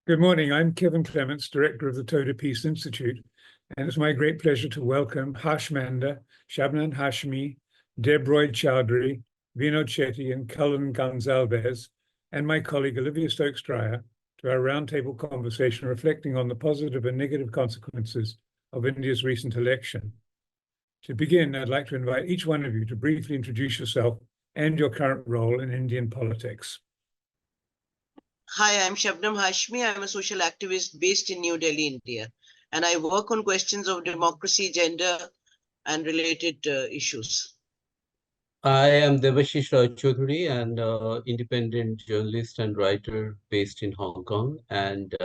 Good morning. I'm Kevin Clements, Director of the Toda Peace Institute, and it's my great pleasure to welcome Harsh Mander, Shabnam Hashmi, Deb Roy Chowdhury, Vinod Shetty, and Colin Gonsalves, and my colleague Olivia Stokes Dreier to our roundtable conversation reflecting on the positive and negative consequences of India's recent election. To begin, I'd like to invite each one of you to briefly introduce yourself and your current role in Indian politics. Hi, I'm Shabnam Hashmi. I'm a social activist based in New Delhi, India, and I work on questions of democracy, gender, and related issues. I am Deb Roy Chowdhury, an independent journalist and writer based in Hong Kong, and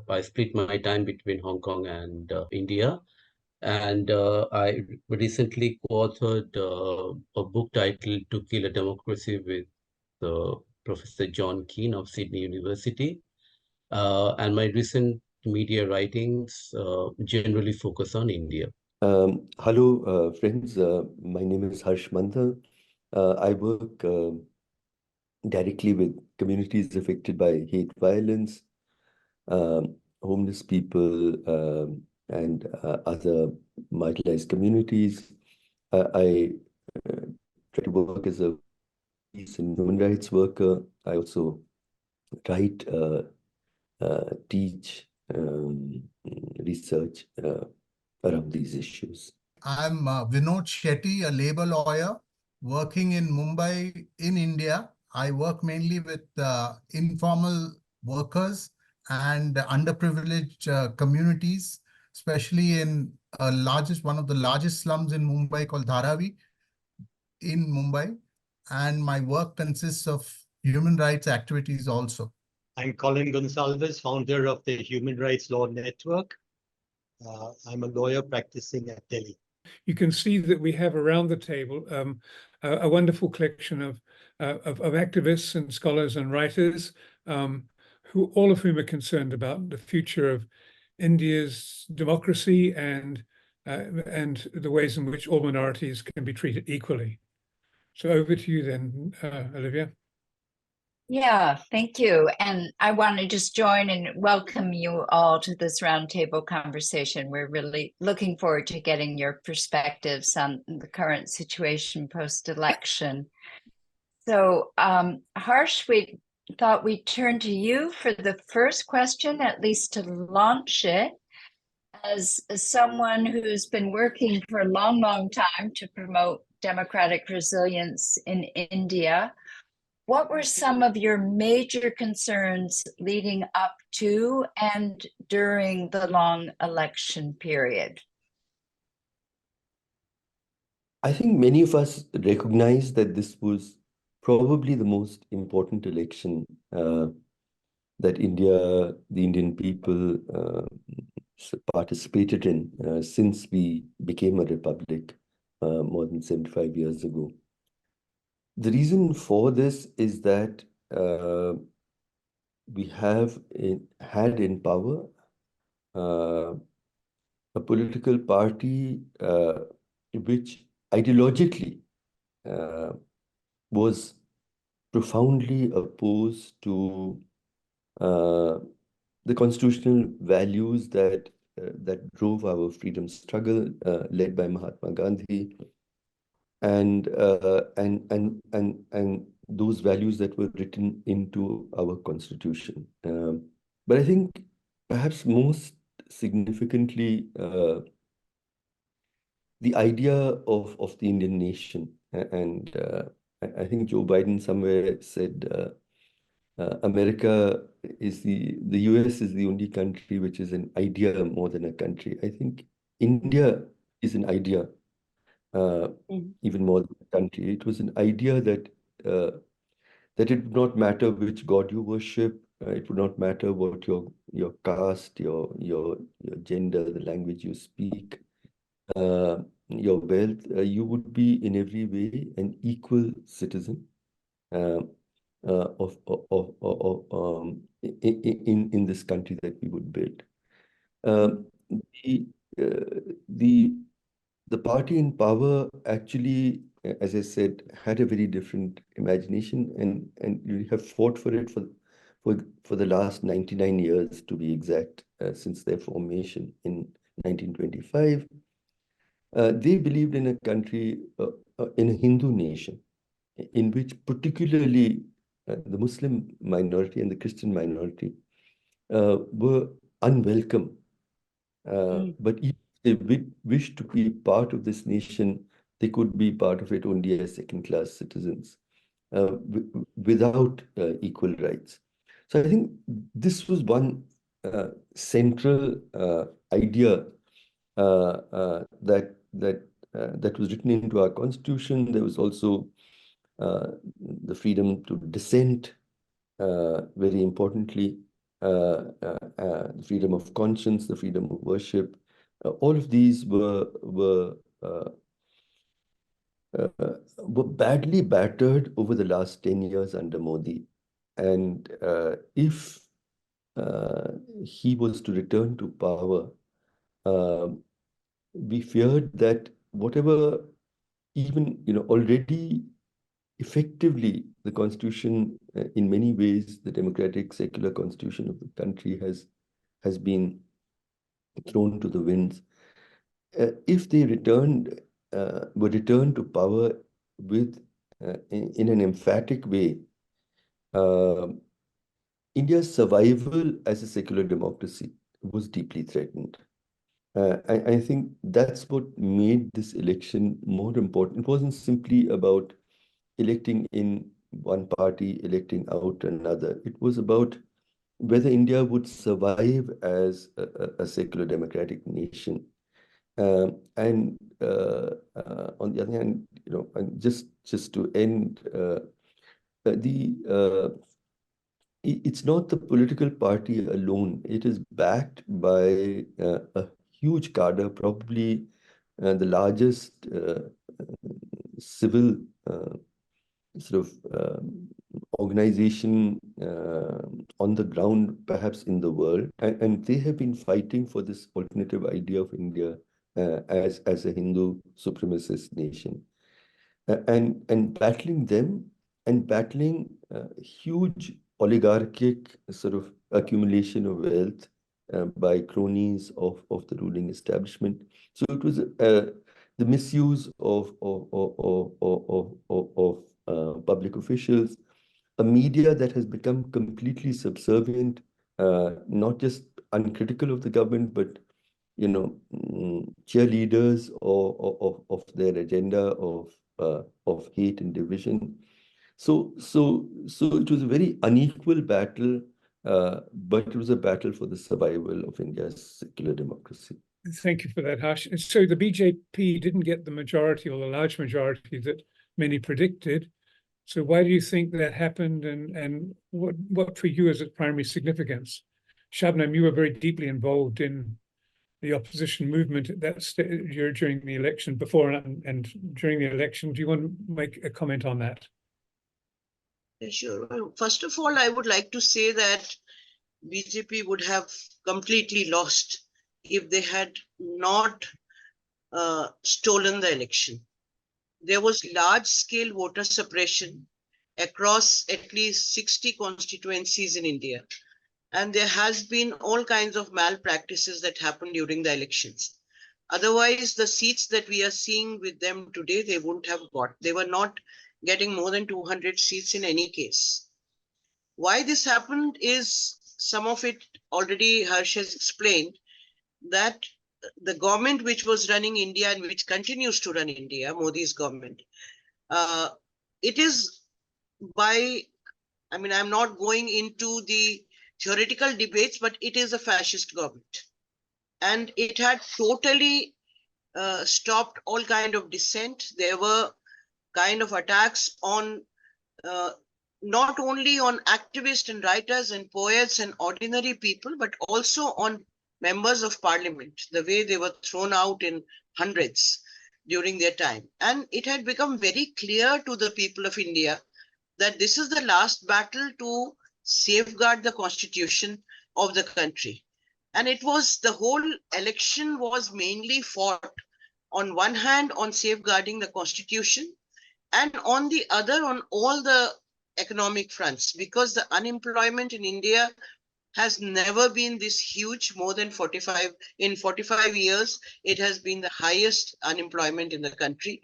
I split my time between Hong Kong and India. And I recently co-authored a book titled "To Kill a Democracy" with Professor John Keane of Sydney University. And my recent media writings generally focus on India. Hello, friends. My name is Harsh Mander. I work directly with communities affected by hate violence, homeless people, and other marginalized communities. I try to work as a peace and human rights worker. I also write, teach, research around these issues. I'm Vinod Shetty, a labor lawyer working in Mumbai in India. I work mainly with informal workers and underprivileged communities, especially in one of the largest slums in Mumbai called Dharavi in Mumbai. And my work consists of human rights activities also. I'm Colin Gonsalves, founder of the Human Rights Law Network. I'm a lawyer practicing at Delhi. You can see that we have around the table a wonderful collection of activists and scholars and writers, all of whom are concerned about the future of India's democracy and the ways in which all minorities can be treated equally. So over to you then, Olivia. Yeah, thank you. And I want to just join and welcome you all to this roundtable conversation. We're really looking forward to getting your perspectives on the current situation post-election. So, Harsh, we thought we'd turn to you for the first question, at least to launch it. As someone who's been working for a long, long time to promote democratic resilience in India, what were some of your major concerns leading up to and during the long election period? I think many of us recognize that this was probably the most important election that the Indian people participated in since we became a republic more than 75 years ago. The reason for this is that we had in power a political party which ideologically was profoundly opposed to the constitutional values that drove our freedom struggle, led by Mahatma Gandhi, and those values that were written into our constitution. But I think perhaps most significantly, the idea of the Indian nation. And I think Joe Biden somewhere said America is the US is the only country which is an idea more than a country. I think India is an idea even more than a country. It was an idea that it would not matter which god you worship. It would not matter what your caste, your gender, the language you speak, your wealth. You would be in every way an equal citizen in this country that we would build. The party in power actually, as I said, had a very different imagination and really have fought for it for the last 99 years, to be exact, since their formation in 1925. They believed in a country, in a Hindu nation, in which particularly the Muslim minority and the Christian minority were unwelcome. But if they wished to be part of this nation, they could be part of it only as second-class citizens, without equal rights. So I think this was one central idea that was written into our constitution. There was also the freedom to dissent, very importantly, the freedom of conscience, the freedom of worship. All of these were badly battered over the last 10 years under Modi. And if he was to return to power, we feared that whatever, even already effectively the constitution, in many ways, the democratic secular constitution of the country has been thrown to the winds. If they were returned to power with in an emphatic way, India's survival as a secular democracy was deeply threatened. I think that's what made this election more important. It wasn't simply about electing in one party, electing out another. It was about whether India would survive as a secular democratic nation. And on the other hand, and just to end, it's not the political party alone. It is backed by a huge cadre, probably the largest civil sort of organization on the ground, perhaps in the world, and they have been fighting for this alternative idea of India as a Hindu supremacist nation, and battling them, and battling huge oligarchic sort of accumulation of wealth by cronies of the ruling establishment. So it was the misuse of public officials, a media that has become completely subservient, not just uncritical of the government, but cheerleaders of their agenda of hate and division. So it was a very unequal battle, but it was a battle for the survival of India's secular democracy. Thank you for that, Harsh. So the BJP didn't get the majority, or the large majority that many predicted. So why do you think that happened, and what for you is its primary significance? Shabnam, you were very deeply involved in the opposition movement at that stage during the election, before and during the election. Do you want to make a comment on that? Sure. Well, first of all, I would like to say that BJP would have completely lost if they had not stolen the election. There was large-scale voter suppression across at least 60 constituencies in India. And there has been all kinds of malpractices that happened during the elections. Otherwise, the seats that we are seeing with them today, they wouldn't have got. They were not getting more than 200 seats in any case. Why this happened is, some of it already Harsh has explained, that the government which was running India and which continues to run India, Modi's government, it is by, I'm not going into the theoretical debates, but it is a fascist government. And it had totally stopped all kind of dissent. There were kind of attacks on not only on activists and writers and poets and ordinary people, but also on members of parliament, the way they were thrown out in hundreds during their time. And it had become very clear to the people of India that this is the last battle to safeguard the constitution of the country. And it was, the whole election was mainly fought, on one hand, on safeguarding the constitution, and on the other, on all the economic fronts, because the unemployment in India has never been this huge. More than 45 years, it has been the highest unemployment in the country.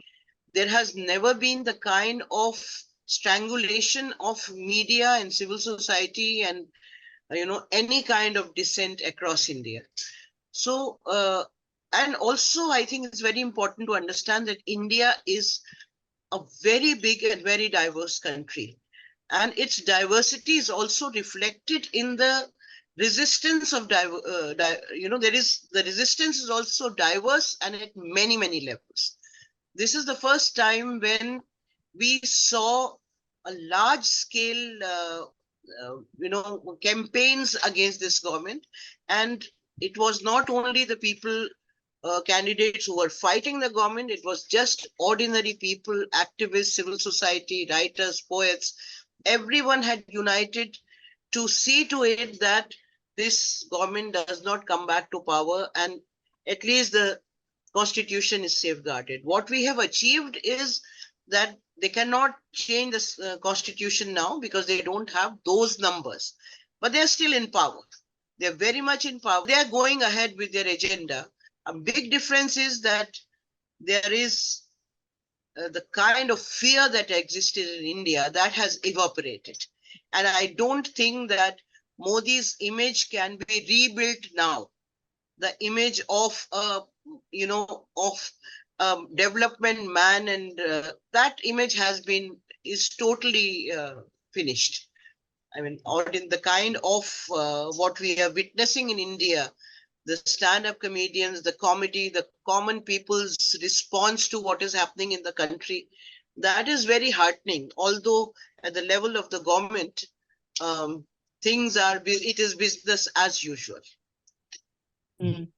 There has never been the kind of strangulation of media and civil society and any kind of dissent across India. So and also I think it's very important to understand that India is a very big and very diverse country, and its diversity is also reflected in the resistance of there is the resistance is also diverse and at many levels. This is the first time when we saw a large scale campaigns against this government, and it was not only the people candidates who were fighting the government, it was just ordinary people, activists, civil society, writers, poets. Everyone had united to see to it that this government does not come back to power, and at least the constitution is safeguarded. What we have achieved is that they cannot change the constitution now because they don't have those numbers, but they're still in power. They're very much in power. They're going ahead with their agenda. A big difference is that there is the kind of fear that existed in India that has evaporated. And I don't think that Modi's image can be rebuilt now. The image of development man, and that image is totally finished. I mean, or in the kind of what we are witnessing in India, the stand-up comedians, the comedy, the common people's response to what is happening in the country, that is very heartening. Although at the level of the government, it is business as usual. Mm.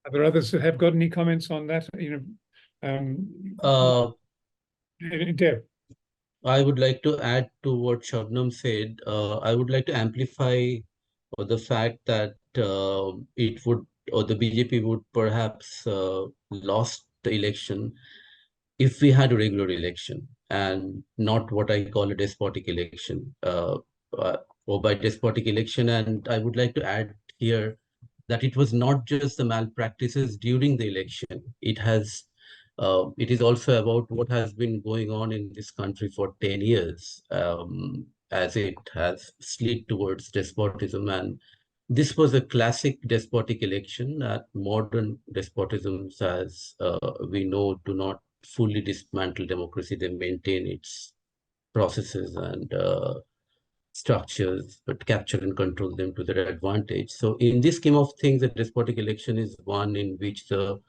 Are there others who have got any comments on that? Deb. I would like to add to what Shabnam said. I would like to amplify the fact that the BJP would perhaps lost the election if we had a regular election and not what I call a despotic election, or by despotic election. And I would like to add here that it was not just the malpractices during the election. It is also about what has been going on in this country for 10 years, as it has slid towards despotism. And this was a classic despotic election. That modern despotisms, as we know, do not fully dismantle democracy. They maintain its processes and structures, but capture and control them to their advantage. So in this scheme of things, a despotic election is one in which the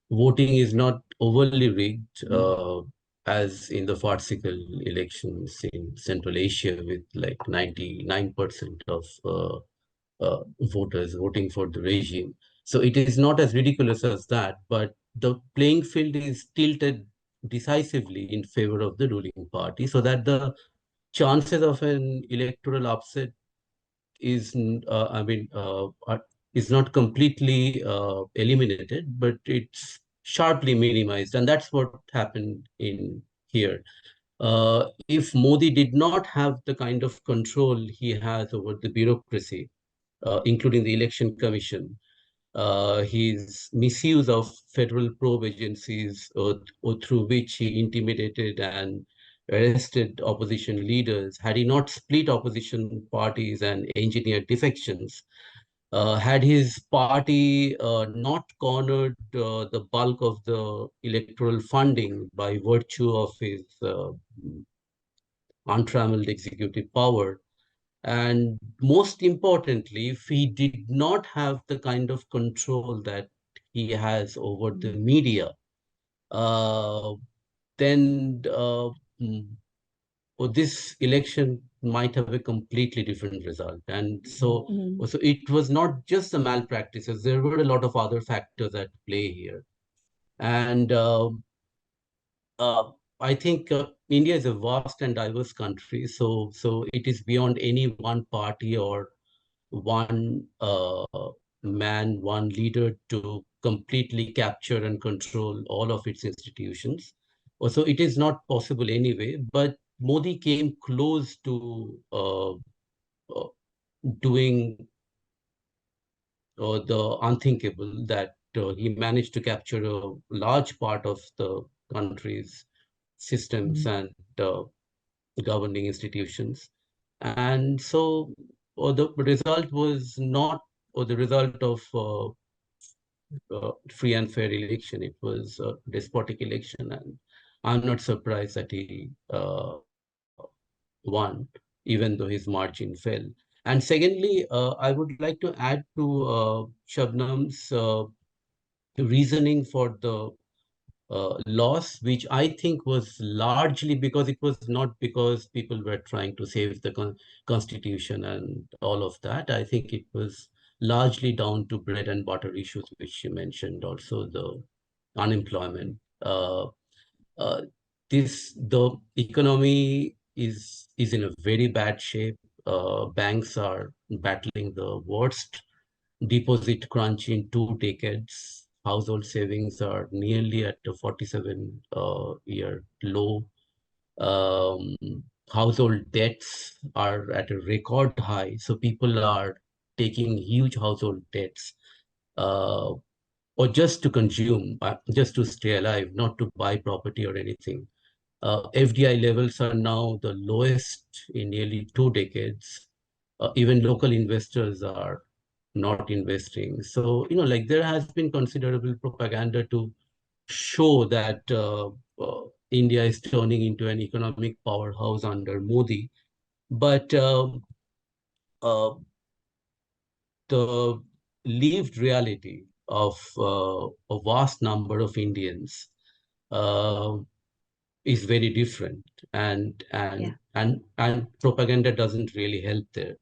voting is not overly rigged, as in the farcical elections in Central Asia, with like 99% of voters voting for the regime. So it is not as ridiculous as that, but the playing field is tilted decisively in favor of the ruling party, so that the chances of an electoral upset is, is not completely eliminated, but it's sharply minimized. And that's what happened in here. If Modi did not have the kind of control he has over the bureaucracy, including the election commission, his misuse of federal probe agencies, or through which he intimidated and arrested opposition leaders, had he not split opposition parties and engineered defections, had his party not cornered the bulk of the electoral funding by virtue of his untrammeled executive power, and most importantly, if he did not have the kind of control that he has over the media, then this election might have a completely different result. And so it was not just the malpractices. There were a lot of other factors at play here. And I think India is a vast and diverse country, so it is beyond any one party or one man, one leader to completely capture and control all of its institutions. Also, it is not possible anyway, but Modi came close to doing the unthinkable, that he managed to capture a large part of the country's systems and governing institutions. And so the result was not the result of free and fair election. It was a despotic election, and I'm not surprised that he won, even though his margin fell. And secondly, I would like to add to Shabnam's reasoning for the loss, which I think was largely because it was not because people were trying to save the constitution and all of that. I think it was largely down to bread and butter issues, which you mentioned, also the unemployment. The economy is in a very bad shape. Banks are battling the worst deposit crunch in 2 decades. Household savings are nearly at a 47-year low. Household debts are at a record high. So people are taking huge household debts, or just to consume, just to stay alive, not to buy property or anything. FDI levels are now the lowest in nearly 2 decades. Even local investors are not investing. So, like, there has been considerable propaganda to show that India is turning into an economic powerhouse under Modi. But the lived reality of a vast number of Indians is very different, and propaganda doesn't really help there.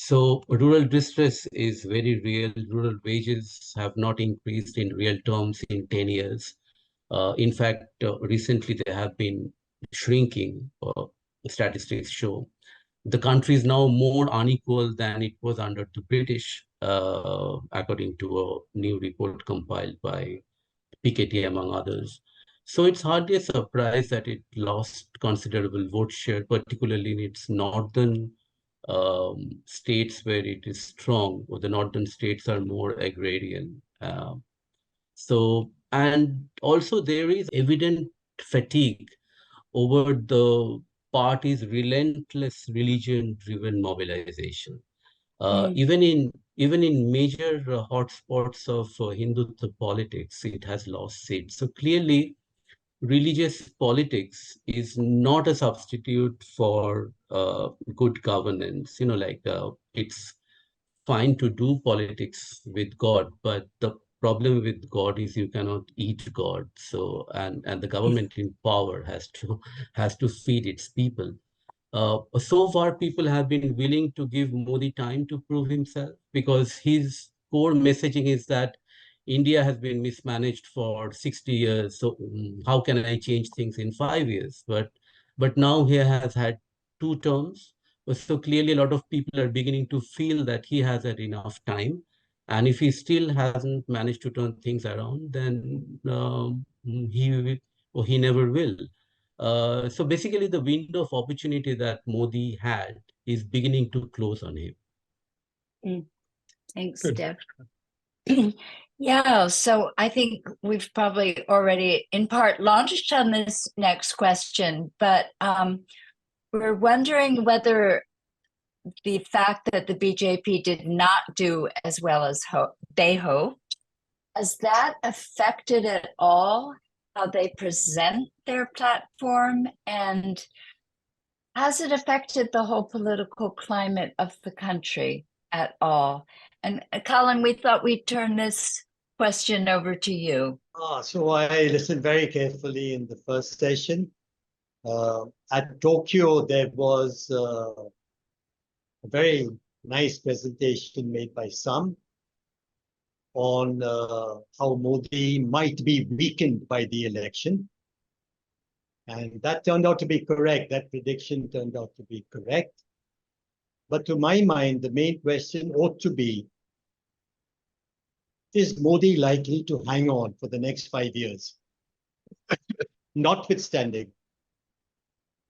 So rural distress is very real. Rural wages have not increased in real terms in 10 years. In fact, recently they have been shrinking, statistics show. The country is now more unequal than it was under the British, according to a new report compiled by Piketty, among others. So it's hardly a surprise that it lost considerable vote share, particularly in its northern states where it is strong, or the northern states are more agrarian. And also there is evident fatigue over the party's relentless religion-driven mobilization. Even in major hotspots of Hindutva politics, it has lost seats. So clearly, religious politics is not a substitute for good governance. It's fine to do politics with God, but the problem with God is you cannot eat God. So, and the government in power has to feed its people. So far, people have been willing to give Modi time to prove himself, because his core messaging is that India has been mismanaged for 60 years. So how can I change things in 5 years? But now he has had 2 terms. So clearly, a lot of people are beginning to feel that he has had enough time. And if he still hasn't managed to turn things around, then he never will. So basically, the window of opportunity that Modi had is beginning to close on him. Thanks, Good. Deb. Yeah, so I think we've probably already in part launched on this next question, but we're wondering whether the fact that the BJP did not do as well as they hoped, has that affected at all how they present their platform, and has it affected the whole political climate of the country at all? And Colin, we thought we'd turn this question over to you. So I listened very carefully in the first session. At Tokyo, there was a very nice presentation made by some on how Modi might be weakened by the election. And that turned out to be correct. That prediction turned out to be correct. But to my mind, the main question ought to be, is Modi likely to hang on for the next 5 years? Notwithstanding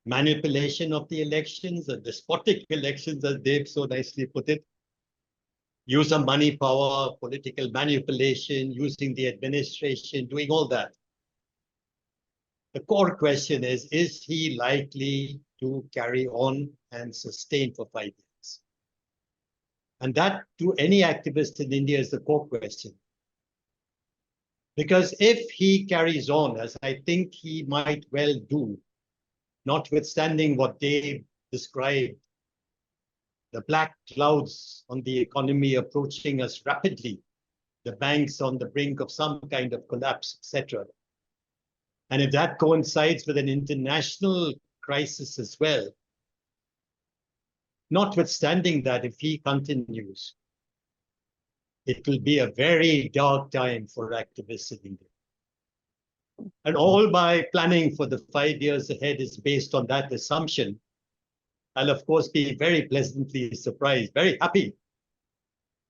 manipulation of the elections, the despotic elections, as Deb so nicely put it, use of money power, political manipulation, using the administration, doing all that. The core question is he likely to carry on and sustain for 5 years? And that, to any activist in India, is the core question. Because if he carries on, as I think he might well do, notwithstanding what Dave described, the black clouds on the economy approaching us rapidly, the banks on the brink of some kind of collapse, etc. And if that coincides with an international crisis as well, notwithstanding that, if he continues, it will be a very dark time for activists in India. And all my planning for the 5 years ahead is based on that assumption. I'll, of course, be very pleasantly surprised, very happy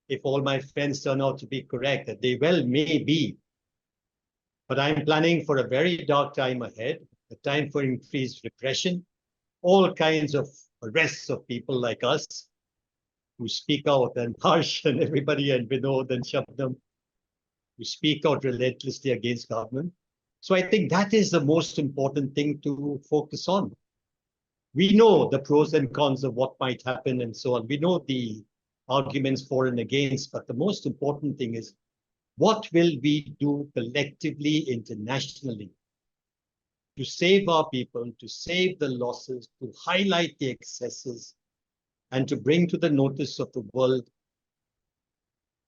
if all my friends turn out to be correct, that they well may be. But I'm planning for a very dark time ahead, a time for increased repression, all kinds of arrests of people like us who speak out, and Harsh and everybody, and Vinod and Shabnam, who speak out relentlessly against government. So I think that is the most important thing to focus on. We know the pros and cons of what might happen and so on. We know the arguments for and against, but the most important thing is, what will we do collectively, internationally, to save our people, to save the losses, to highlight the excesses, and to bring to the notice of the world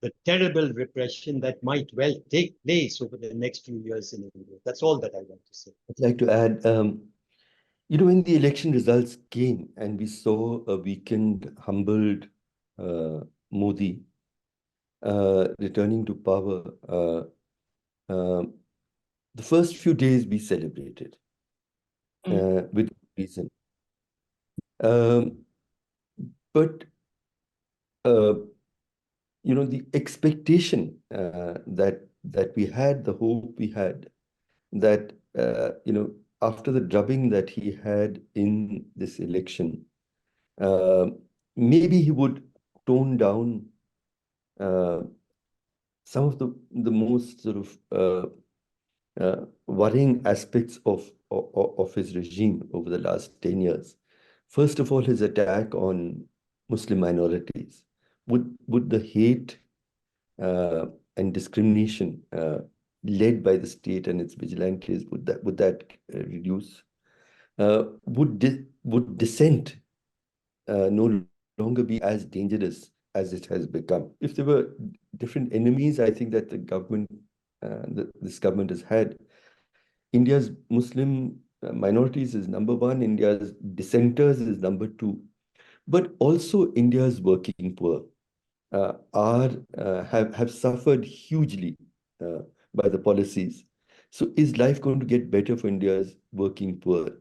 the terrible repression that might well take place over the next few years in India. That's all that I want to say. I'd like to add, when the election results came and we saw a weakened, humbled Modi returning to power, the first few days we celebrated with reason. But the expectation that we had, the hope we had, that after the drubbing that he had in this election, maybe he would tone down some of the most sort of worrying aspects of his regime over the last 10 years. First of all, his attack on Muslim minorities. Would the hate and discrimination led by the state and its vigilantes, would that reduce? Would dissent no longer be as dangerous as it has become? If there were different enemies, I think that the government, this government has had, India's Muslim minorities is number one, India's dissenters is number two, but also India's working poor have suffered hugely by the policies. So is life going to get better for India's working poor?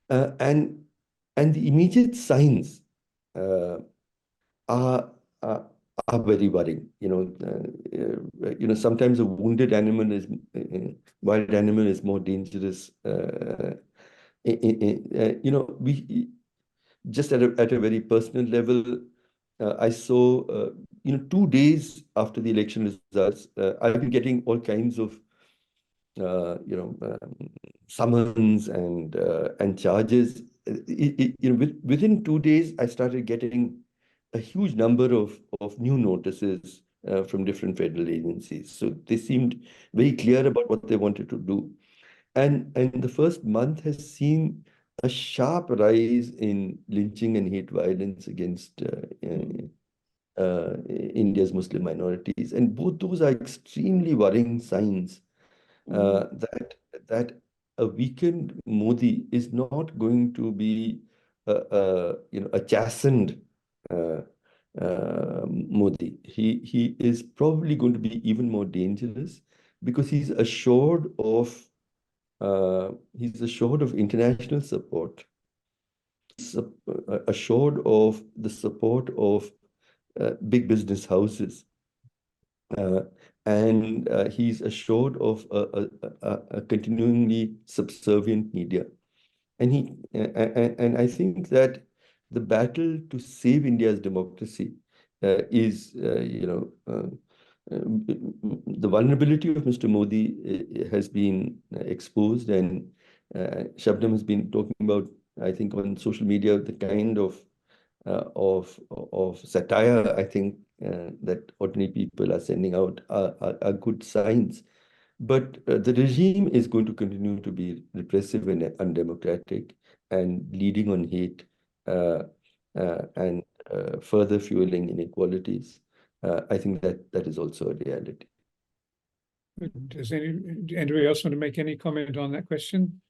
And the immediate signs are very worrying. Sometimes a wounded animal wild animal is more dangerous. We just at a very personal level, I saw 2 days after the election results, I've been getting all kinds of summons and charges. Within 2 days, I started getting a huge number of new notices from different federal agencies. So they seemed very clear about what they wanted to do. And the first month has seen a sharp rise in lynching and hate violence against India's Muslim minorities. And both those are extremely worrying signs that a weakened Modi is not going to be a chastened Modi. He is probably going to be even more dangerous because he's assured of international support. He's assured of the support of big business houses. And he's assured of a continuingly subservient media. And I think that the battle to save India's democracy is, the vulnerability of Mr. Modi has been exposed, and Shabnam has been talking about, I think, on social media, the kind of satire, I think, that ordinary people are sending out are good signs. But the regime is going to continue to be repressive and undemocratic and leading on hate and further fueling inequalities. I think that is also a reality. Does anybody else want to make any comment on that question?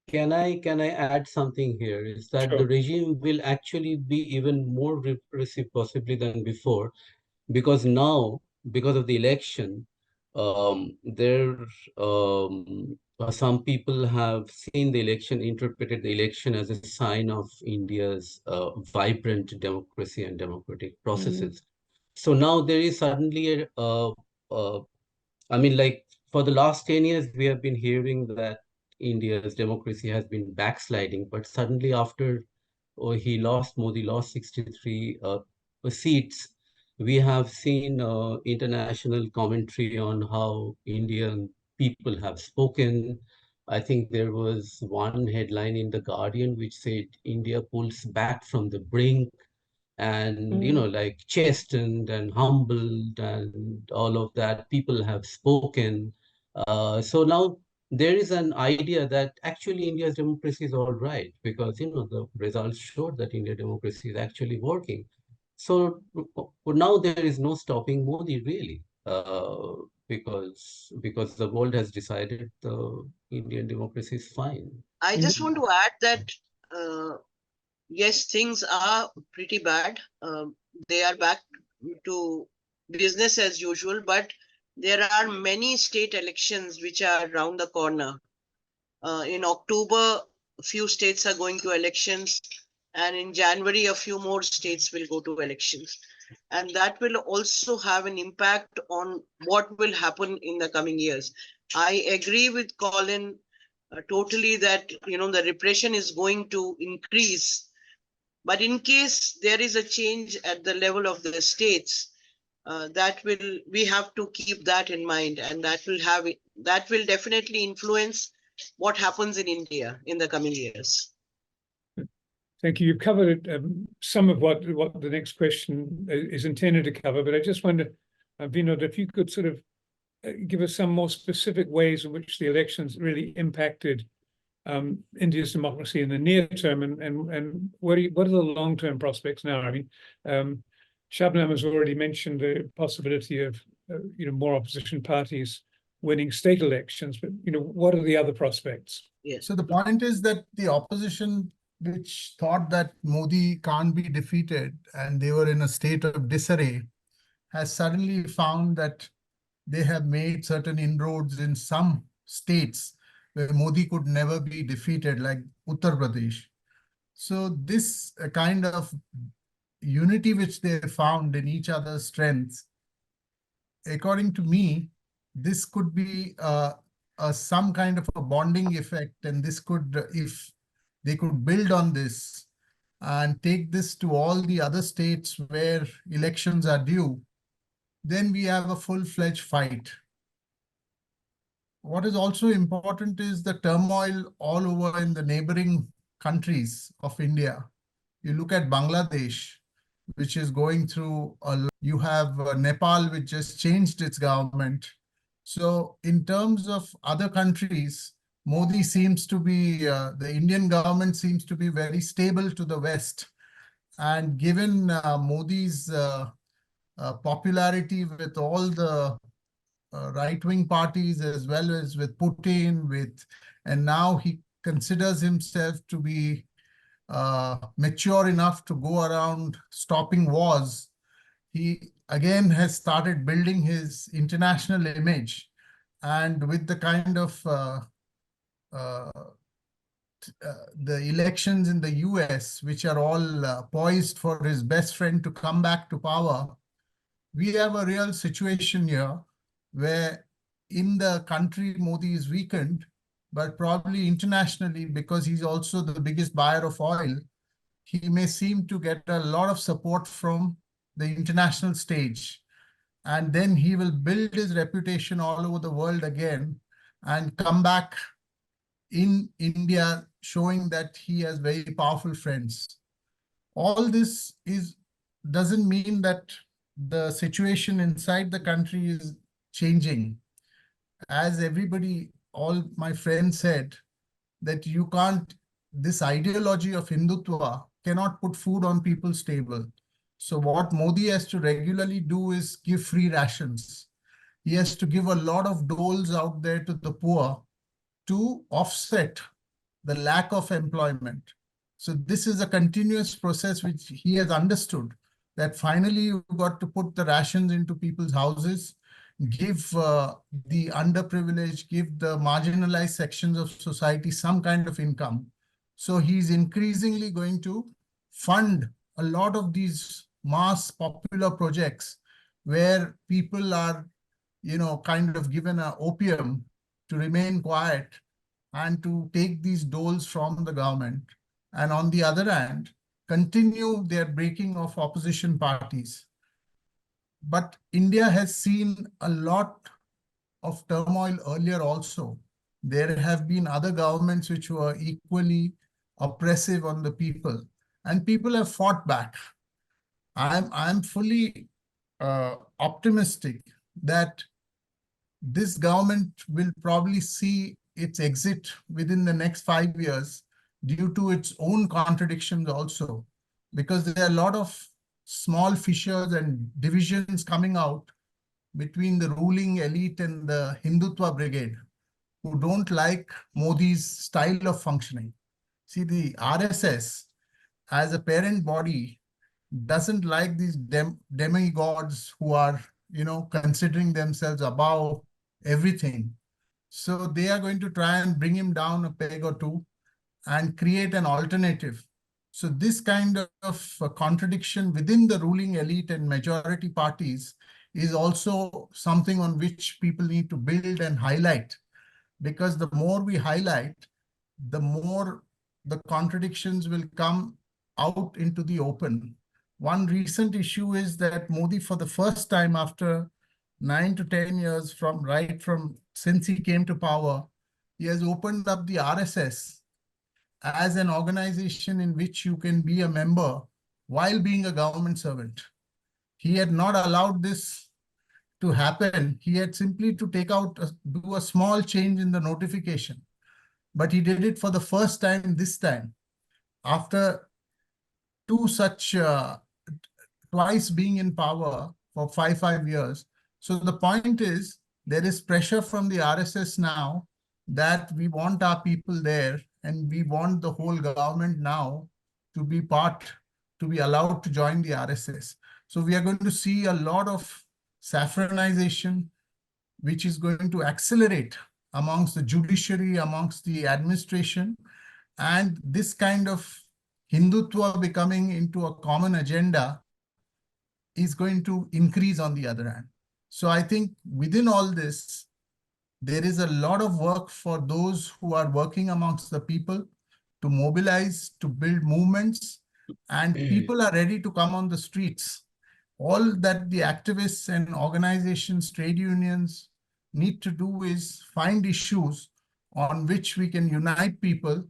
Can I add something here? Is that Sure. the regime will actually be even more repressive possibly than before, because now, because of the election, some people have seen the election, interpreted the election as a sign of India's vibrant democracy and democratic processes. So now there is suddenly I mean, like, for the last 10 years, we have been hearing that India's democracy has been backsliding, but suddenly after Modi lost 63 seats, we have seen international commentary on how Indian people have spoken. I think there was one headline in The Guardian which said India pulls back from the brink, and like, chastened and humbled and all of that, people have spoken. So now there is an idea that actually India's democracy is all right, because the results showed that Indian democracy is actually working. So now there is no stopping Modi, really, because the world has decided the Indian democracy is fine. I just want to add that yes, things are pretty bad. They are back to business as usual, but there are many state elections which are around the corner. In October, a few states are going to elections, and in January, a few more states will go to elections. And that will also have an impact on what will happen in the coming years. I agree with Colin totally that the repression is going to increase. But in case there is a change at the level of the states, we have to keep that in mind, and that will definitely influence what happens in India in the coming years. Thank you. You've covered some of what the next question is intended to cover, but I just wonder, Vinod, if you could sort of give us some more specific ways in which the elections really impacted India's democracy in the near term, and what are the long-term prospects now? I mean, Shabnam has already mentioned the possibility of more opposition parties winning state elections, but what are the other prospects? Yes. So the point is that the opposition, which thought that Modi can't be defeated and they were in a state of disarray, has suddenly found that they have made certain inroads in some states where Modi could never be defeated, like Uttar Pradesh. So this kind of unity which they found in each other's strengths, according to me, this could be some kind of a bonding effect, and this could, if they could build on this and take this to all the other states where elections are due, then we have a full-fledged fight. What is also important is the turmoil all over in the neighboring countries of India. You look at Bangladesh, which is going through you have Nepal, which just changed its government. So in terms of other countries, Modi seems to be, the Indian government seems to be very stable to the West. And given Modi's popularity with all the right-wing parties, as well as with Putin, and now he considers himself to be mature enough to go around stopping wars. He again has started building his international image, and with the kind of the elections in the US, which are all poised for his best friend to come back to power, we have a real situation here where in the country Modi is weakened, but probably internationally, because he's also the biggest buyer of oil, he may seem to get a lot of support from the international stage. And then he will build his reputation all over the world again and come back in India, showing that he has very powerful friends. All this doesn't mean that the situation inside the country is changing. As everybody, all my friends said, that you can't, this ideology of Hindutva cannot put food on people's table. So what Modi has to regularly do is give free rations. He has to give a lot of doles out there to the poor to offset the lack of employment. So this is a continuous process which he has understood, that finally you've got to put the rations into people's houses, give the underprivileged, give the marginalized sections of society some kind of income. So he's increasingly going to fund a lot of these mass popular projects where people are, kind of given an opium to remain quiet and to take these doles from the government. And on the other hand, continue their breaking of opposition parties. But India has seen a lot of turmoil earlier also. There have been other governments which were equally oppressive on the people, and people have fought back. I'm fully optimistic that this government will probably see its exit within the next 5 years due to its own contradictions also, because there are a lot of small fissures and divisions coming out between the ruling elite and the Hindutva brigade, who don't like Modi's style of functioning. See, the RSS as a parent body doesn't like these demigods who are, considering themselves above everything. So they are going to try and bring him down a peg or two and create an alternative. So this kind of contradiction within the ruling elite and majority parties is also something on which people need to build and highlight, because the more we highlight, the more the contradictions will come out into the open. One recent issue is that Modi, for the first time after 9 to 10 years since he came to power, he has opened up the RSS as an organization in which you can be a member while being a government servant. He had not allowed this to happen. He had simply to do a small change in the notification. But he did it for the first time this time, after twice being in power for five years. So the point is, there is pressure from the RSS now that we want our people there, and we want the whole government now to be allowed to join the RSS. So we are going to see a lot of saffronization, which is going to accelerate amongst the judiciary, amongst the administration, and this kind of Hindutva becoming into a common agenda is going to increase on the other hand. So I think within all this, there is a lot of work for those who are working amongst the people to mobilize, to build movements, and people are ready to come on the streets. All that the activists and organizations, trade unions need to do is find issues on which we can unite people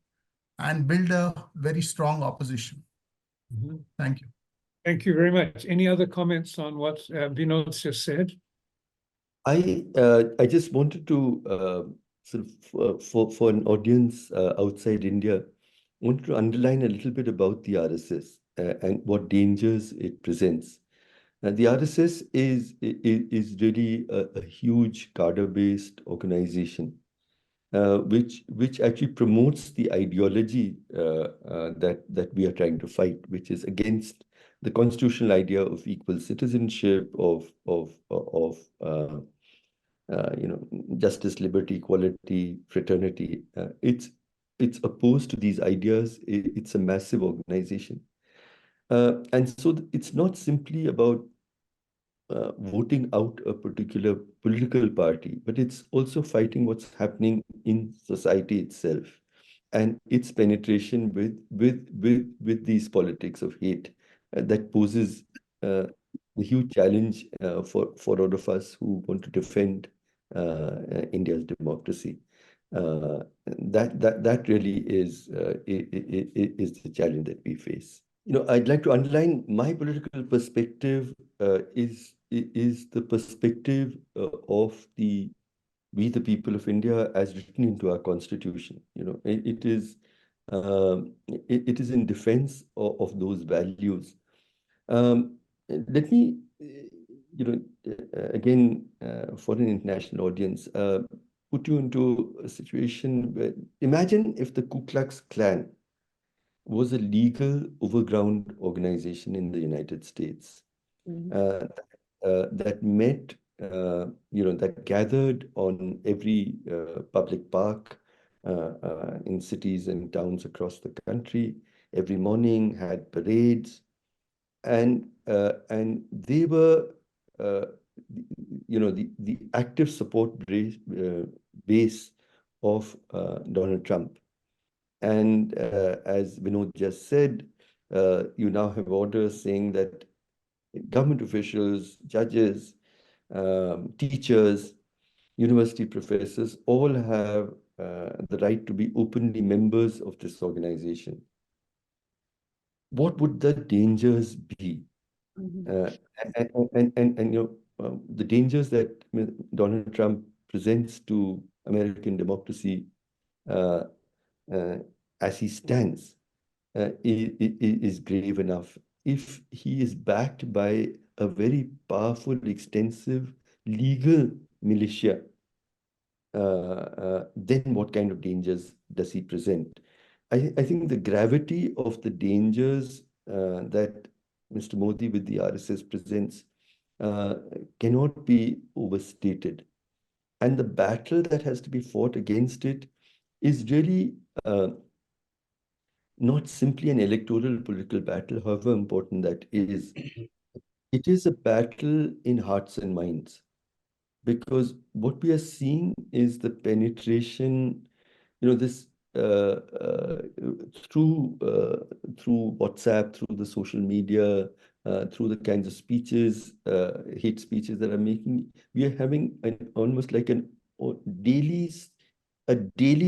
and build a very strong opposition. Mm-hmm. Thank you. Thank you very much. Any other comments on what Vinod just said? I just wanted to sort of for an audience outside India, wanted to underline a little bit about the RSS and what dangers it presents. The RSS is really a huge cadre-based organization, which actually promotes the ideology that we are trying to fight, which is against the constitutional idea of equal citizenship, of justice, liberty, equality, fraternity. It's opposed to these ideas. It's a massive organization. And so it's not simply about voting out a particular political party, but it's also fighting what's happening in society itself and its penetration with these politics of hate that poses a huge challenge for all of us who want to defend India's democracy. That really is the challenge that we face. I'd like to underline my political perspective is the perspective of we the people of India as written into our constitution. It is in defense of those values. Let me, again, for an international audience, put you into a situation where imagine if the Ku Klux Klan was a legal overground organization in the United States that met, that gathered on every public park in cities and towns across the country, every morning had parades, and they were, the active support base of Donald Trump. And as Vinod just said, you now have orders saying that government officials, judges, teachers, university professors all have the right to be openly members of this organization. What would the dangers be? The dangers that Donald Trump presents to American democracy as he stands is grave enough. If he is backed by a very powerful, extensive legal militia, then what kind of dangers does he present? I think the gravity of the dangers that Mr. Modi with the RSS presents cannot be overstated. And the battle that has to be fought against it is really not simply an electoral political battle, however important that is. It is a battle in hearts and minds, because what we are seeing is the penetration, this through WhatsApp, through the social media, through the kinds of speeches, hate speeches that are making. We are having almost like a daily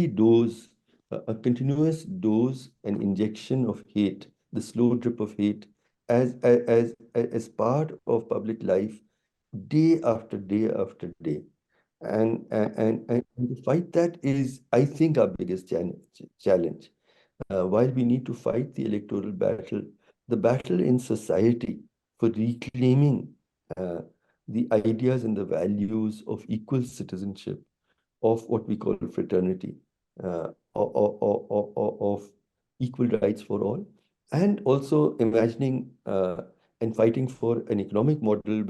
dose, a continuous dose and injection of hate, the slow drip of hate, as part of public life, day after day after day. And to fight that is, I think, our biggest challenge. While we need to fight the electoral battle, the battle in society for reclaiming the ideas and the values of equal citizenship, of what we call fraternity, of equal rights for all, and also imagining and fighting for an economic model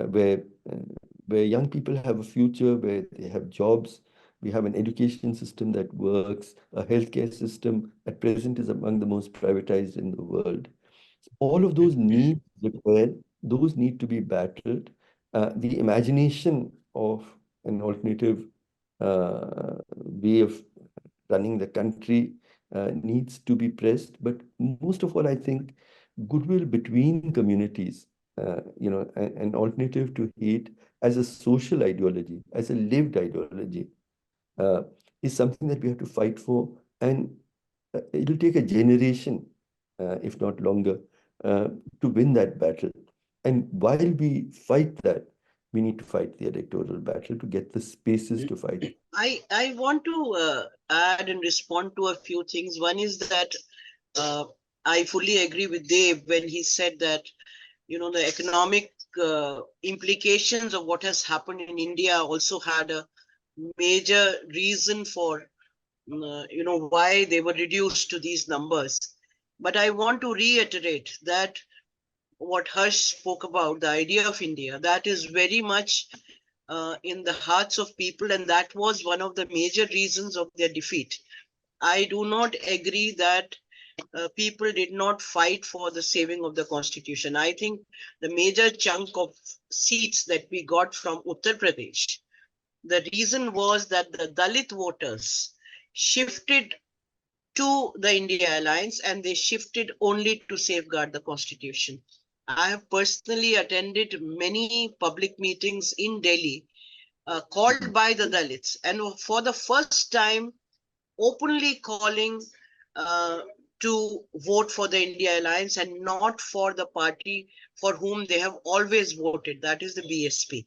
where young people have a future, where they have jobs. We have an education system that works, a healthcare system at present is among the most privatized in the world. All of those needs require, those need to be battled. The imagination of an alternative way of running the country needs to be pressed. But most of all, I think goodwill between communities, an alternative to hate as a social ideology, as a lived ideology, is something that we have to fight for. And it'll take a generation, if not longer, to win that battle. And while we fight that, we need to fight the electoral battle to get the spaces to fight. I want to add and respond to a few things. One is that I fully agree with Dave when he said that, the economic implications of what has happened in India also had a major reason for, why they were reduced to these numbers. But I want to reiterate that what Harsh spoke about, the idea of India, that is very much in the hearts of people, and that was one of the major reasons of their defeat. I do not agree that people did not fight for the saving of the constitution. I think the major chunk of seats that we got from Uttar Pradesh, the reason was that the Dalit voters shifted to the India Alliance, and they shifted only to safeguard the constitution. I have personally attended many public meetings in Delhi called by the Dalits, and for the first time openly calling uh, to vote for the India Alliance and not for the party for whom they have always voted, that is the BSP.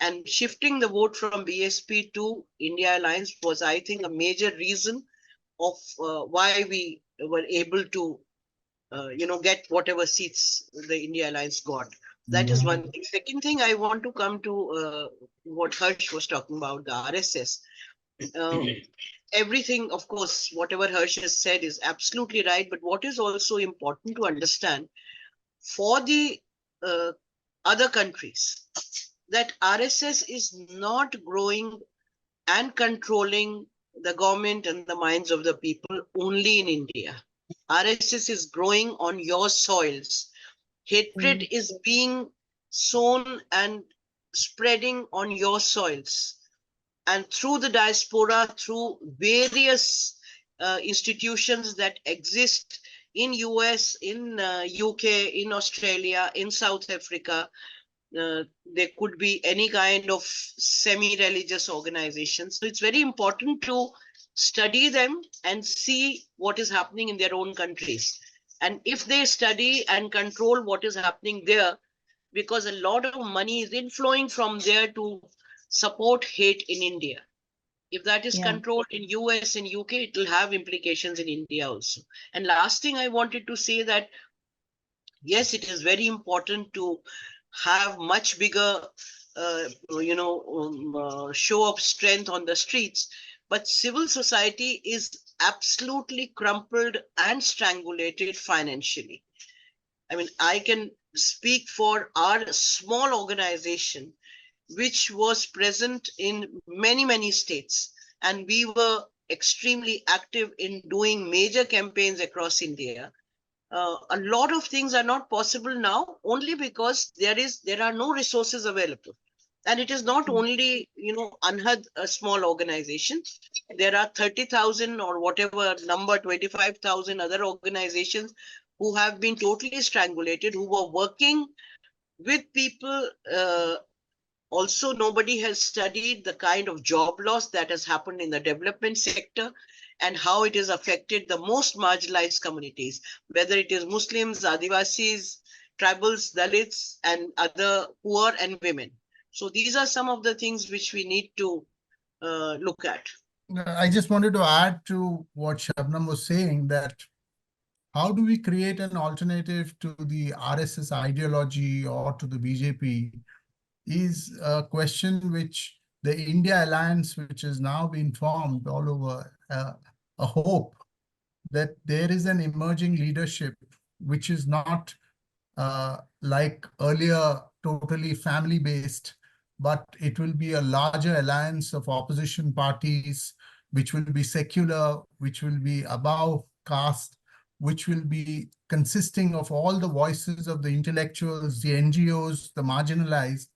And shifting the vote from BSP to India Alliance was, I think, a major reason of why we were able to, get whatever seats the India Alliance got. That is one thing. Second thing, I want to come to what Harsh was talking about, the RSS. Everything, of course, whatever Harsh has said is absolutely right. But what is also important to understand for the other countries, that RSS is not growing and controlling the government and the minds of the people only in India. RSS is growing on your soils. Hatred is being sown and spreading on your soils. And through the diaspora, through various institutions that exist in US, in UK, in Australia, in South Africa, there could be any kind of semi-religious organizations. So it's very important to study them and see what is happening in their own countries. And if they study and control what is happening there, because a lot of money is inflowing from there to support hate in India. If that is controlled in US and UK, it will have implications in India also. And last thing I wanted to say that, yes, it is very important to have much bigger, show of strength on the streets, but civil society is absolutely crumpled and strangulated financially. I mean, I can speak for our small organization, which was present in many, many states. And we were extremely active in doing major campaigns across India. A lot of things are not possible now only because there are no resources available. And it is not only, Anhad, a small organization. There are 30,000 or whatever number, 25,000 other organizations who have been totally strangulated, who were working with people. Also, nobody has studied the kind of job loss that has happened in the development sector and how it has affected the most marginalized communities, whether it is Muslims, Adivasis, tribals, Dalits, and other poor and women. So these are some of the things which we need to look at. I just wanted to add to what Shabnam was saying, that how do we create an alternative to the RSS ideology or to the BJP is a question which the India Alliance, which has now been formed all over, a hope that there is an emerging leadership which is not like earlier totally family-based, but it will be a larger alliance of opposition parties, which will be secular, which will be above caste, which will be consisting of all the voices of the intellectuals, the NGOs, the marginalized.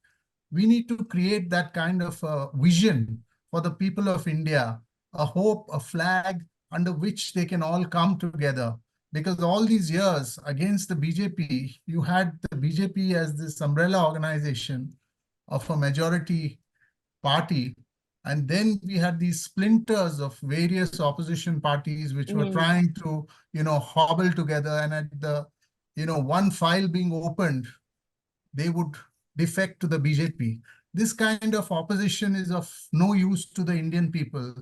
We need to create that kind of a vision for the people of India, a hope, a flag under which they can all come together. Because all these years against the BJP, you had the BJP as this umbrella organization of a majority party. And then we had these splinters of various opposition parties which were trying to, hobble together. And at the, one file being opened, they would defect to the BJP. This kind of opposition is of no use to the Indian people,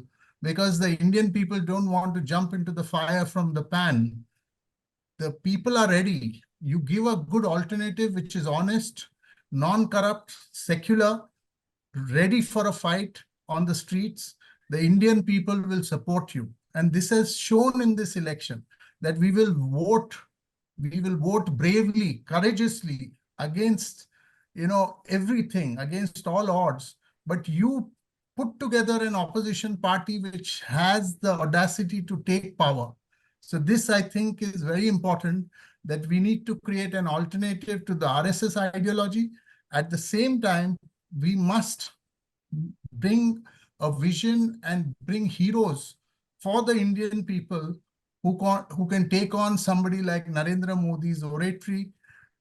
because the Indian people don't want to jump into the fire from the pan. The people are ready. You give a good alternative, which is honest, non-corrupt, secular, ready for a fight on the streets. The Indian people will support you. And this has shown in this election that we will vote bravely, courageously against, everything, against all odds. But you put together an opposition party which has the audacity to take power. So this, I think, is very important, that we need to create an alternative to the RSS ideology. At the same time, we must bring a vision and bring heroes for the Indian people who can take on somebody like Narendra Modi's oratory,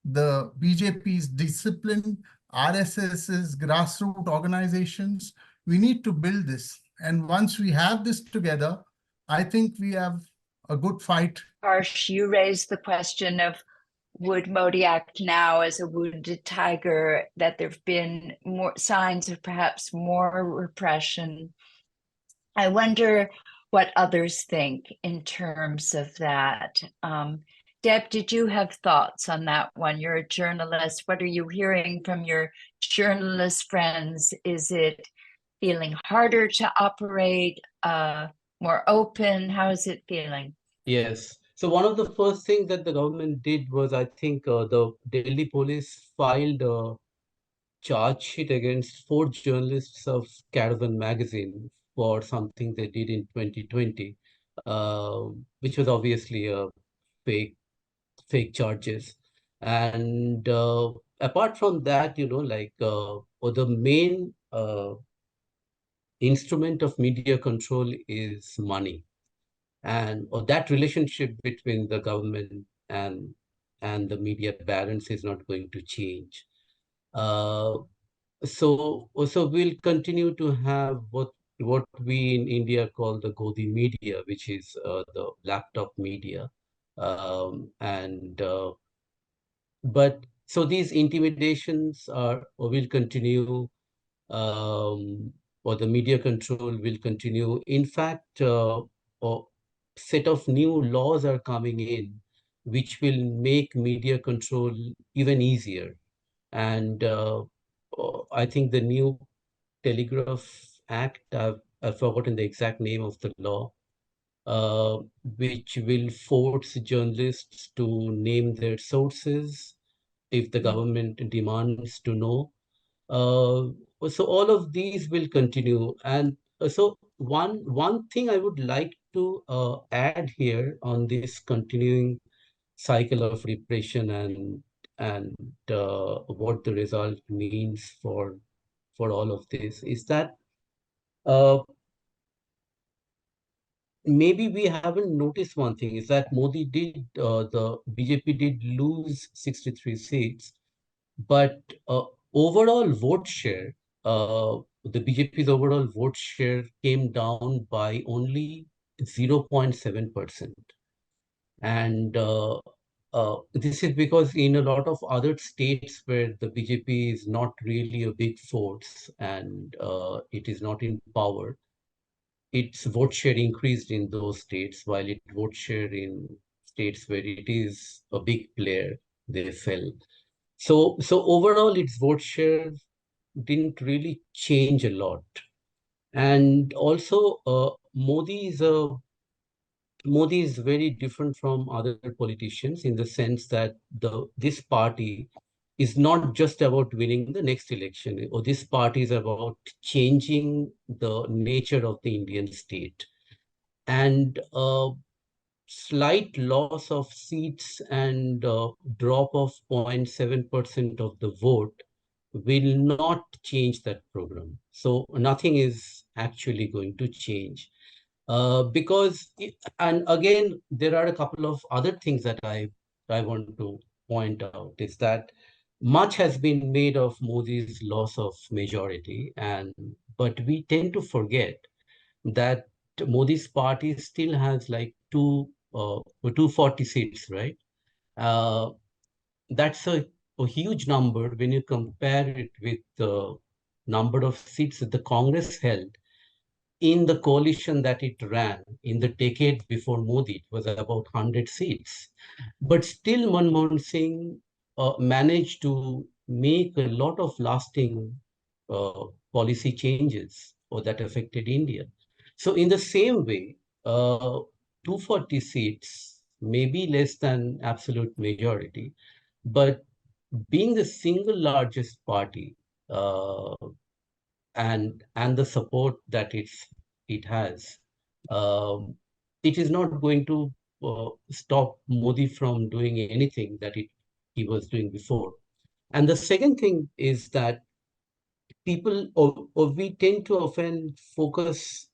the BJP's discipline, RSS's grassroots organizations. We need to build this. And once we have this together, I think we have a good fight. Harsh, you raised the question of would Modi act now as a wounded tiger, that there have been more signs of perhaps more repression. I wonder what others think in terms of that. Deb, did you have thoughts on that one? You're a journalist. What are you hearing from your journalist friends? Is it feeling harder to operate, more open? How is it feeling? Yes. So one of the first things that the government did was, I think, the Delhi police filed a charge sheet against 4 journalists of Caravan magazine for something they did in 2020, which was obviously a fake charges. And apart from that, the main instrument of media control is money. And that relationship between the government and the media balance is not going to change. So we'll continue to have what we in India call the Godi media, which is the laptop media, but so these intimidations will continue, or the media control will continue. In fact, a set of new laws are coming in, which will make media control even easier. And I think the new Telegraph Act, I've forgotten the exact name of the law, which will force journalists to name their sources if the government demands to know. So all of these will continue. And so one thing I would like to add here on this continuing cycle of repression and what the result means for all of this is that maybe we haven't noticed one thing, is that the BJP did lose 63 seats, but overall vote share, the BJP's overall vote share came down by only 0.7%. And this is because in a lot of other states where the BJP is not really a big force and it is not in power, its vote share increased in those states, while its vote share in states where it is a big player, they fell. So overall, its vote share didn't really change a lot. And also, Modi is very different from other politicians in the sense that this party is not just about winning the next election, or this party is about changing the nature of the Indian state. And slight loss of seats and drop of 0.7% of the vote will not change that program. So nothing is actually going to change. And again, there are a couple of other things that I want to point out, is that much has been made of Modi's loss of majority, but we tend to forget that Modi's party still has like 240 seats, right? That's a huge number when you compare it with the number of seats that the Congress held in the coalition that it ran in the decade before Modi. It was about 100 seats. But still, Manmohan Singh managed to make a lot of lasting policy changes that affected India. So in the same way, 240 seats may be less than absolute majority, but being the single largest party, and the support that it has, it is not going to stop Modi from doing anything that he was doing before. And the second thing is that people, or we tend to often focus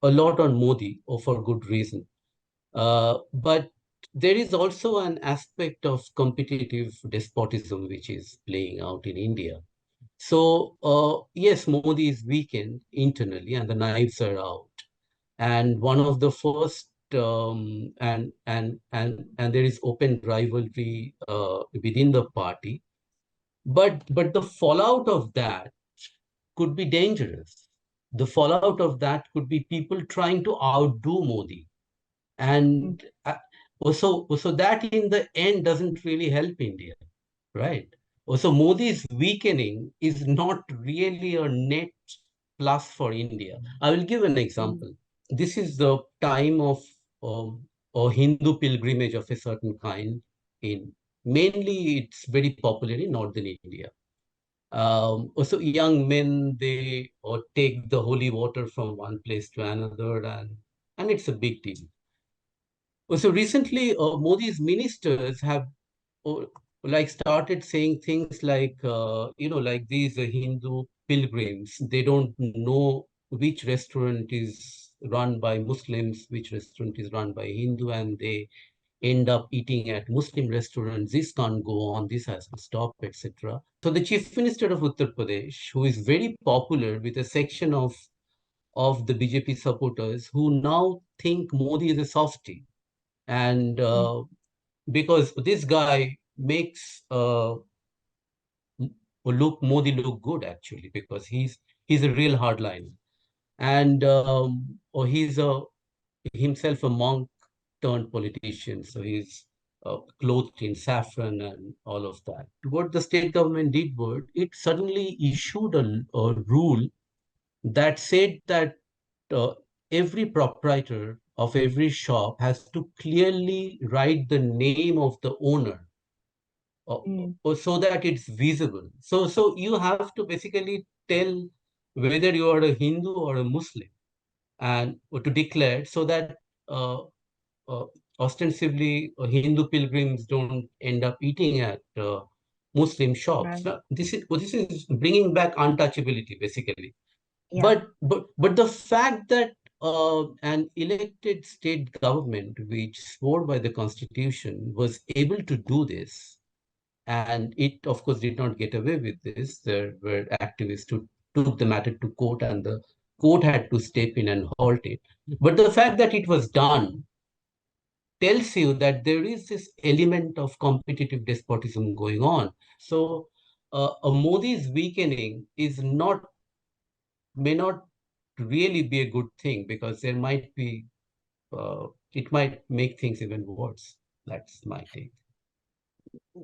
a lot on Modi, or for good reason. But there is also an aspect of competitive despotism which is playing out in India. So yes, Modi is weakened internally and the knives are out. And one of the first and there is open rivalry within the party. But the fallout of that could be dangerous. The fallout of that could be people trying to outdo Modi. And so that in the end doesn't really help India, right? Also, Modi's weakening is not really a net plus for India. I will give an example. This is the time of a Hindu pilgrimage of a certain kind. Mainly, it's very popular in northern India. Also, young men, they take the holy water from one place to another, and it's a big deal. So recently, Modi's ministers have like started saying things like, like these Hindu pilgrims, they don't know which restaurant is run by Muslims, which restaurant is run by Hindu, and they end up eating at Muslim restaurants. This can't go on, this has to stop, etc. So the Chief Minister of Uttar Pradesh, who is very popular with a section of the BJP supporters who now think Modi is a softie. And because this guy makes Modi look good, actually, because he's a real hardliner. And or he's himself a monk turned politician. So he's clothed in saffron and all of that. What the state government did was it suddenly issued a rule that said that every proprietor of every shop has to clearly write the name of the owner so that it's visible. So you have to basically tell whether you are a Hindu or a Muslim, and to declare, so that uh, ostensibly Hindu pilgrims don't end up eating at Muslim shops. Now, this is bringing back untouchability, basically. Yeah. But the fact that an elected state government, which swore by the constitution, was able to do this, and it of course did not get away with this. There were activists who took the matter to court, and the court had to step in and halt it. But the fact that it was done tells you that there is this element of competitive despotism going on. So a Modi's weakening may not really be a good thing, because there might be it might make things even worse. That's my take.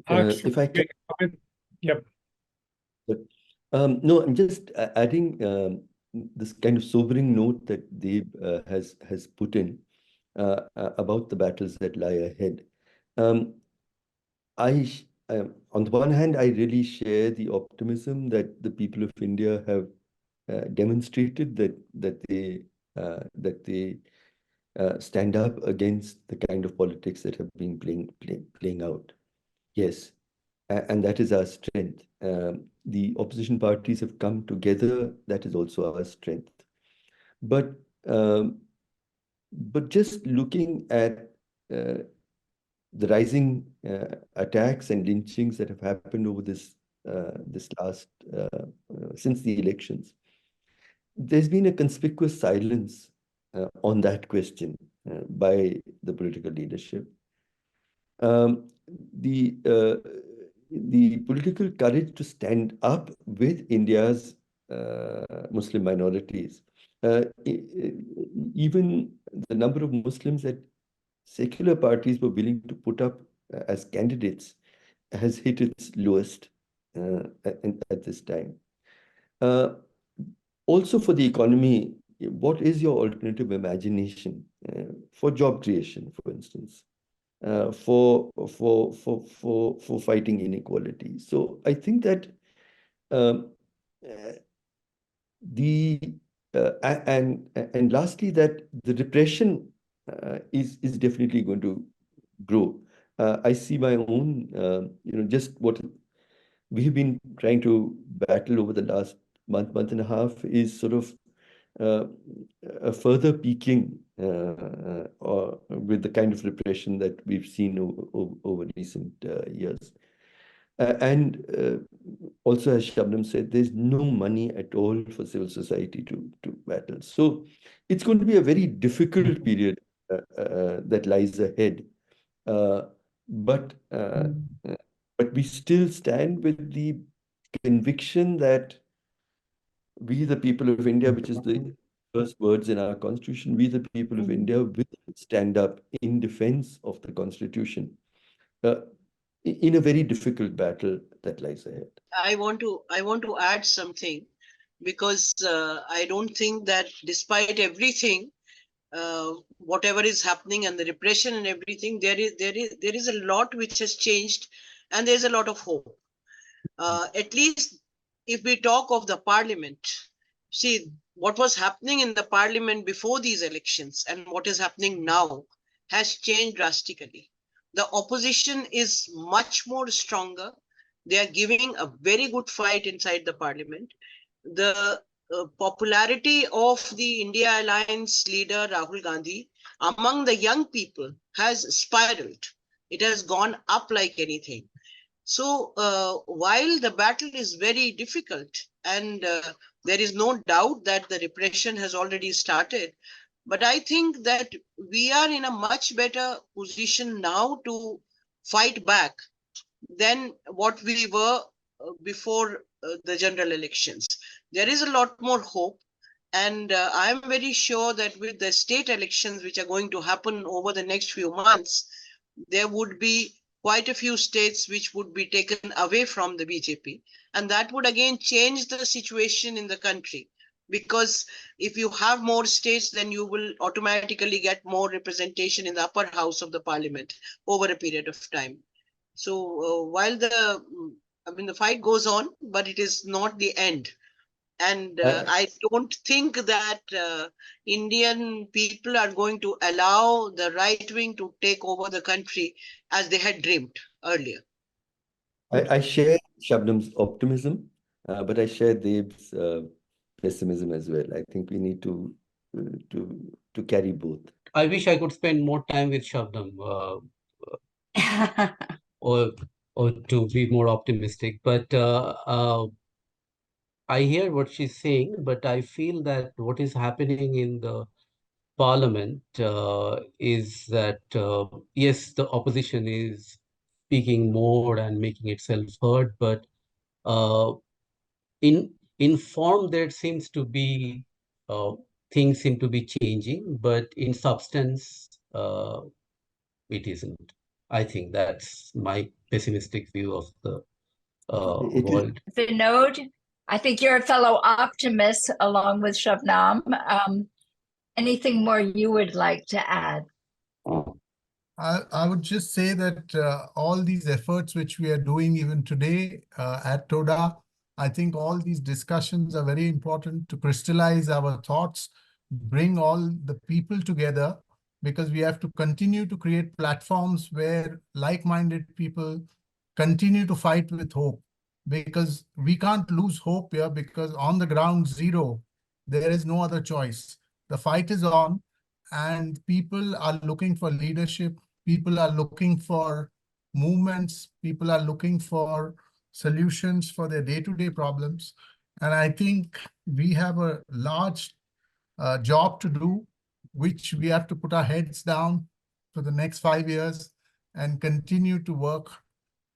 If I can, Yep. no, I'm just adding this kind of sobering note that Deb has put in about the battles that lie ahead. On the one hand, I really share the optimism that the people of India have demonstrated that they stand up against the kind of politics that have been playing out. Yes, and that is our strength. The opposition parties have come together. That is also our strength. But just looking at the rising attacks and lynchings that have happened over this last since the elections, there's been a conspicuous silence on that question by the political leadership. The political courage to stand up with India's Muslim minorities, even the number of Muslims that secular parties were willing to put up as candidates has hit its lowest at this time. Also for the economy, what is your alternative imagination for job creation, for instance, for fighting inequality? So I think that and lastly, that the repression is definitely going to grow. I see my own, just what we've been trying to battle over the last month and a half is sort of a further peaking or with the kind of repression that we've seen over recent years. And also, as Shabnam said, there's no money at all for civil society to battle. So it's going to be a very difficult period that lies ahead. But we still stand with the conviction that we, the people of India, which is the first words in our constitution, we, the people of India, will stand up in defense of the constitution in a very difficult battle that lies ahead. I want to add something, because I don't think that despite everything, whatever is happening and the repression and everything, there is a lot which has changed, and there's a lot of hope. At least if we talk of the parliament, see what was happening in the parliament before these elections and what is happening now has changed drastically. The opposition is much more stronger. They are giving a very good fight inside the parliament. The popularity of the India Alliance leader Rahul Gandhi among the young people has spiraled. It has gone up like anything. So while the battle is very difficult, and there is no doubt that the repression has already started, but I think that we are in a much better position now to fight back than what we were before the general elections. There is a lot more hope. And I'm very sure that with the state elections, which are going to happen over the next few months, there would be quite a few states which would be taken away from the BJP. And that would again change the situation in the country. Because if you have more states, then you will automatically get more representation in the upper house of the parliament over a period of time. So while the fight goes on, but it is not the end. And I don't think that Indian people are going to allow the right wing to take over the country as they had dreamed earlier. I share Shabnam's optimism, but I share Deb's pessimism as well. I think we need to carry both. I wish I could spend more time with Shabnam, or to be more optimistic. But I hear what she's saying, but I feel that what is happening in the parliament is that, yes, the opposition is speaking more and making itself heard, but in form there seems to be things seem to be changing, but in substance it isn't. I think that's my pessimistic view of the world. Vinod, I think you're a fellow optimist along with Shabnam. Anything more you would like to add? I would just say that all these efforts which we are doing even today at Toda, I think all these discussions are very important to crystallize our thoughts, bring all the people together, because we have to continue to create platforms where like-minded people continue to fight with hope, because we can't lose hope here, because on the ground zero, there is no other choice. The fight is on, and people are looking for leadership. People are looking for movements. People are looking for solutions for their day-to-day problems. And I think we have a large job to do, which we have to put our heads down for the next 5 years and continue to work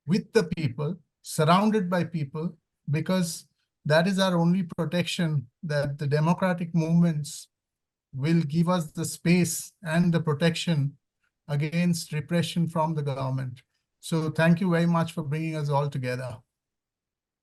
with the people, surrounded by people, because that is our only protection, that the democratic movements will give us the space and the protection against repression from the government. So thank you very much for bringing us all together.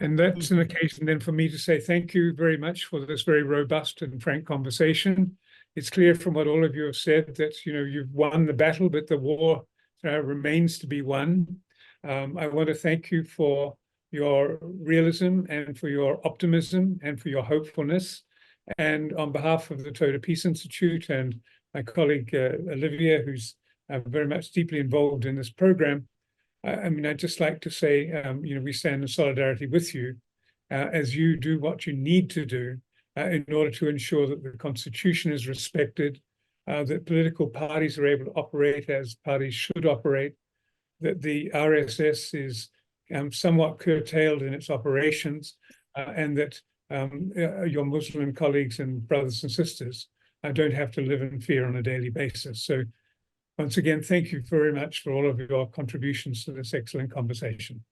And that's an occasion then for me to say thank you very much for this very robust and frank conversation. It's clear from what all of you have said that, you've won the battle, but the war remains to be won. I want to thank you for your realism and for your optimism and for your hopefulness. And on behalf of the Toda Peace Institute and my colleague Olivia, who's very much deeply involved in this program. I mean, I'd just like to say, we stand in solidarity with you as you do what you need to do in order to ensure that the Constitution is respected, that political parties are able to operate as parties should operate, that the RSS is somewhat curtailed in its operations, and that your Muslim colleagues and brothers and sisters don't have to live in fear on a daily basis. So once again, thank you very much for all of your contributions to this excellent conversation.